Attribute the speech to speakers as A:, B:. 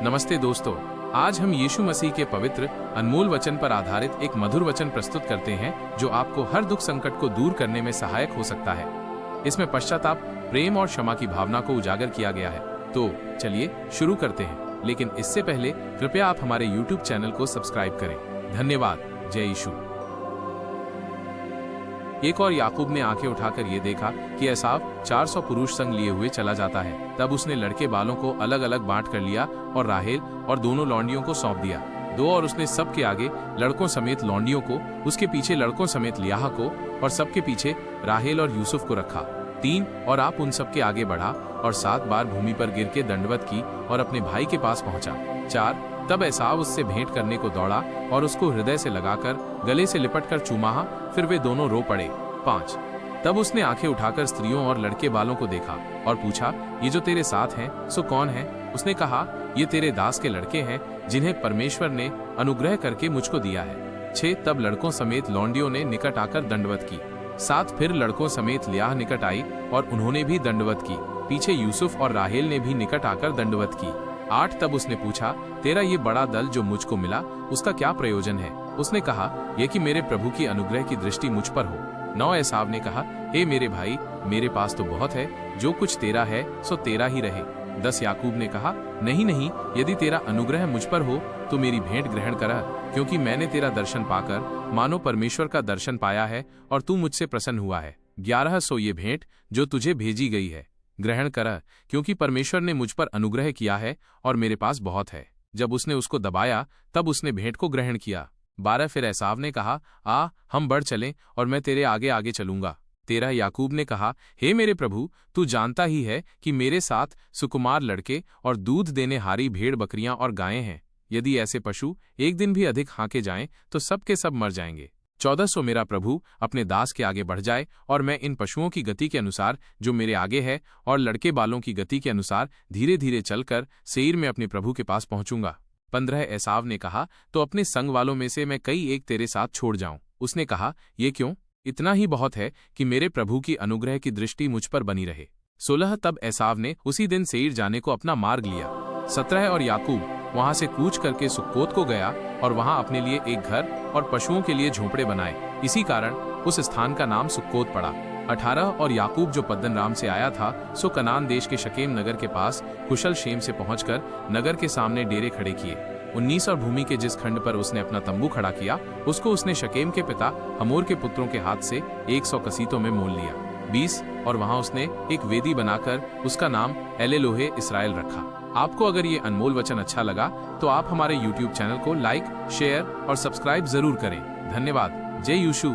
A: नमस्ते दोस्तों, आज हम यीशु मसीह के पवित्र अनमोल वचन पर आधारित एक मधुर वचन प्रस्तुत करते हैं जो आपको हर दुख संकट को दूर करने में सहायक हो सकता है। इसमें पश्चाताप, प्रेम और क्षमा की भावना को उजागर किया गया है। तो चलिए शुरू करते हैं, लेकिन इससे पहले कृपया आप हमारे YouTube चैनल को सब्सक्राइब करें। धन्यवाद। जय यीशु। एक और याकूब ने आंखें उठाकर ये देखा कि एसाव 400 पुरुष संग लिए हुए चला जाता है। तब उसने लड़के बालों को अलग अलग बांट कर लिया और राहेल और दोनों लौंडियों को सौंप दिया। और उसने सबके आगे लड़कों समेत लौंडियों को, उसके पीछे लड़कों समेत लियाह को और सबके पीछे राहेल और यूसुफ को रखा। 3 और आप उन सबके आगे बढ़ा और 7 बार भूमि पर गिर के दंडवत की और अपने भाई के पास पहुंचा। 4 तब एसाव उससे भेंट करने को दौड़ा और उसको हृदय से लगाकर गले से लिपटकर चूमाहा, फिर वे दोनों रो पड़े। 5 तब उसने आंखें उठाकर स्त्रियों और लड़के बालों को देखा और पूछा, ये जो तेरे साथ हैं सो कौन है? उसने कहा, ये तेरे दास के लड़के हैं जिन्हें परमेश्वर ने अनुग्रह करके मुझको दिया है। 6 तब लड़कों समेत लौंडियों ने निकट आकर दंडवत की। 7 फिर लड़कों समेत लियाह निकट आई और उन्होंने भी दंडवत की। पीछे यूसुफ और राहेल ने भी निकट आकर दंडवत की। 8 तब उसने पूछा, तेरा ये बड़ा दल जो मुझको मिला उसका क्या प्रयोजन है? उसने कहा, यह कि मेरे प्रभु की अनुग्रह की दृष्टि मुझ पर हो। 9 एसाव ने कहा, हे मेरे भाई, मेरे पास तो बहुत है, जो कुछ तेरा है सो तेरा ही रहे। 10 याकूब ने कहा, नहीं नहीं, यदि तेरा अनुग्रह मुझ पर हो तो मेरी भेंट ग्रहण कर, क्योंकि मैंने तेरा दर्शन पाकर मानो परमेश्वर का दर्शन पाया है और तू मुझसे प्रसन्न हुआ है। 11 सो ये भेंट जो तुझे भेजी गई है ग्रहण कर, क्योंकि परमेश्वर ने मुझ पर अनुग्रह किया है और मेरे पास बहुत है। जब उसने उसको दबाया तब उसने भेंट को ग्रहण किया। 12 फिर एसाव ने कहा, आ हम बढ़ चलें और मैं तेरे आगे आगे चलूंगा। 13 याकूब ने कहा, हे मेरे प्रभु, तू जानता ही है कि मेरे साथ सुकुमार लड़के और दूध देने हारी भेड़ बकरियां और गायें हैं। यदि ऐसे पशु एक दिन भी अधिक हाँके जाएं तो सब के सब मर जाएंगे। 14 सो मेरा प्रभु अपने दास के आगे बढ़ जाए और मैं इन पशुओं की गति के अनुसार जो मेरे आगे है और लड़के बालों की गति के अनुसार धीरे धीरे चलकर सेईर में अपने प्रभु के पास पहुंचूंगा। 15 एसाव ने कहा, तो अपने संग वालों में से मैं कई एक तेरे साथ छोड़ जाऊं। उसने कहा, ये क्यों? इतना ही बहुत है कि मेरे प्रभु की अनुग्रह की दृष्टि मुझ पर बनी रहे। 16 तब एसाव ने उसी दिन सेईर जाने को अपना मार्ग लिया। 17 और याकूब वहां से कूच करके सुक्कोत को गया और वहां अपने लिए एक घर और पशुओं के लिए झोंपड़े बनाए। इसी कारण उस स्थान का नाम सुक्कोत पड़ा। 18 और याकूब जो पद्दनराम से आया था सो कनान देश के शकेम नगर के पास कुशल क्षेम से पहुंचकर नगर के सामने डेरे खड़े किए। 19 और भूमि के जिस खंड पर उसने अपना तंबू खड़ा किया उसको उसने शकेम के पिता हमोर के पुत्रों के हाथ से 100 कसीतों में मोल लिया। 20 और वहां उसने एक वेदी बनाकर उसका नाम एलेलोहे इस्राएल रखा। आपको अगर ये अनमोल वचन अच्छा लगा तो आप हमारे YouTube चैनल को लाइक, शेयर और सब्सक्राइब जरूर करें। धन्यवाद। जय यीशु।